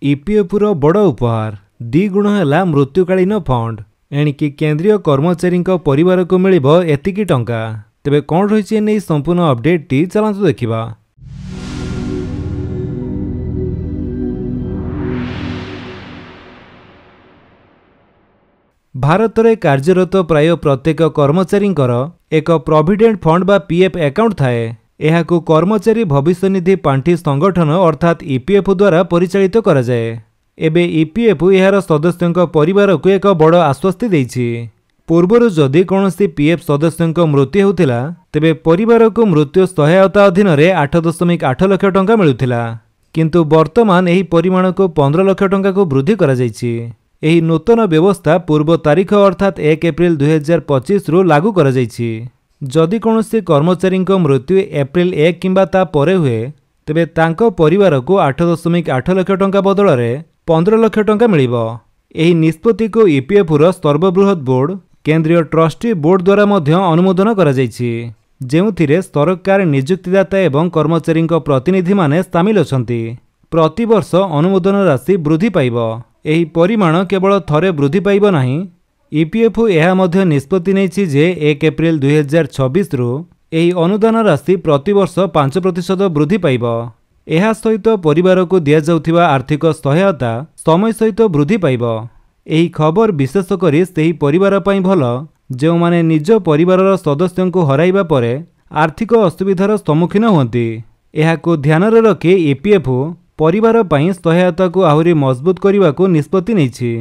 EPF रो बड़ उपहार द्विगुण है मृत्युकालीन फंड एणिकी केंद्रीय कर्मचारी परिवार को मिलिबो एतिकी टंका। तेबे कौन रही नहीं संपूर्ण अपडेट टी चलतु देखा। भारत में कार्यरत प्राय प्रत्येक कर्मचारी एक प्रोविडेंट फंड बा पीएफ अकाउंट थाए। यहाकू कर्मचारी भविष्य निधि पांठी संगठन अर्थात ईपीएफ द्वारा परिचालित करा जाए। एबे ईपीएफ यार सदस्यों परिवार को एक बड़ आश्वस्ति देछि। पूर्वर जदि कौनसी पीएफ सदस्यों मृत्यु होतिला तेबे परिवार को मृत्यु सहायता अधीन रे 8.8 लाख टंका मिलुथिला, किंतु वर्तमान एही परिमाण को 15 लाख टंका को वृद्धि करा जायछि। एही नूतन व्यवस्था पूर्व तारीख अर्थात 1 एप्रिल 2025 रु लागू करा जायछि। जदि कौनसी कर्मचारी मृत्यु एप्रिल 1 किंबा ता परे हुए तेबे तांको परिवार को 8.8 लाख टंका बदल में 15 लाख टंका मिलिबो। एही निष्पत्ति को ईपीएफ रो सर्वबृहत बोर्ड केंद्रीय ट्रस्टी बोर्ड द्वारा मध्य अनुमोदन करा जायछि, जेउथिरे सरकार नियुक्तिदाता एवं कर्मचारी प्रतिनिधि माने शामिल अछंती। प्रति वर्ष अनुमोदन राशि वृद्धि पाइबो। एही परिमाण केवल थरे वृद्धि पाइबो नाही। ईपीएफ यह मध्य निष्पत्ति नेछि जे 1 एप्रिल 2026 रु एही अनुदान राशि प्रति वर्ष 5% वृद्धि पाइबो। एहा सहित परिवार को दिया जाउथिबा आर्थिक सहायता समय सहित वृद्धि पाइबो। एही खबर विशेष करी सेही परिवार पई भलो जो माने निज परिवारर सदस्यों को हराइबा परे आर्थिक असुविधार सम्मुखीन होती। एहाको ध्यान रे रखी ईपीएफ परिवार पई सहायता को आहुरी मजबूत करने को निष्पत्ति नेछि।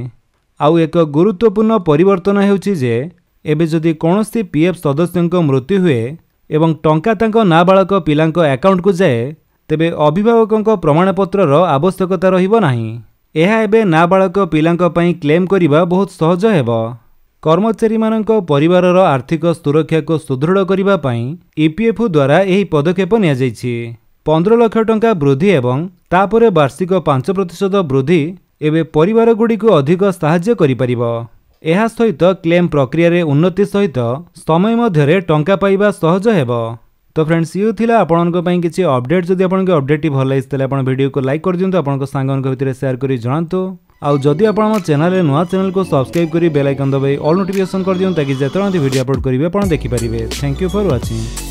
आउ एक गुरुत्वपूर्ण परिवर्तन हेउछि जे एबे जदि कौनसी पीएफ सदस्यों मृत्यु हुए एवं टंका तांको नाबालक पिलांको अकाउंट को जाए तेबे अभिभावकों प्रमाणपत्र आवश्यकता रहिबो नाही। एहा एबे नाबालक पिलांको पई क्लेम करिबा बहुत सहज हेबो। कर्मचारी मानक परिवारर आर्थिक सुरक्षा को सुदृढ़ करिबा पई ईपीएफ द्वारा एही पदक्षेप निया जायछि। 15 लाख टंका वृद्धि एवं तापरे वार्षिक 5% वृद्धि एवं परिवार गुड़ी को अधिक साहाय्य करि परिबो। एहा सहित क्लेम प्रक्रिया रे उन्नति सहित समय मध्यरे टंका पाइबा सहज हेबो। तो फ्रेंड्स ये थिला आपनको पई किछि अपडेट। जदि आपनको अपडेट भल लागिस तले आपण वीडियो को लाइक कर दियंतु, आपनको सांगनक भितर शेयर करी जणांतु। आउ जदि आपण हम चैनल रे नुवा चैनल को सब्सक्राइब करी बेल आइकन दबाई ऑल नोटिफिकेशन कर दियंतु ताकि जेतरा वीडियो अपलोड करिवे आपण देखि परिबे। Thank you for watching.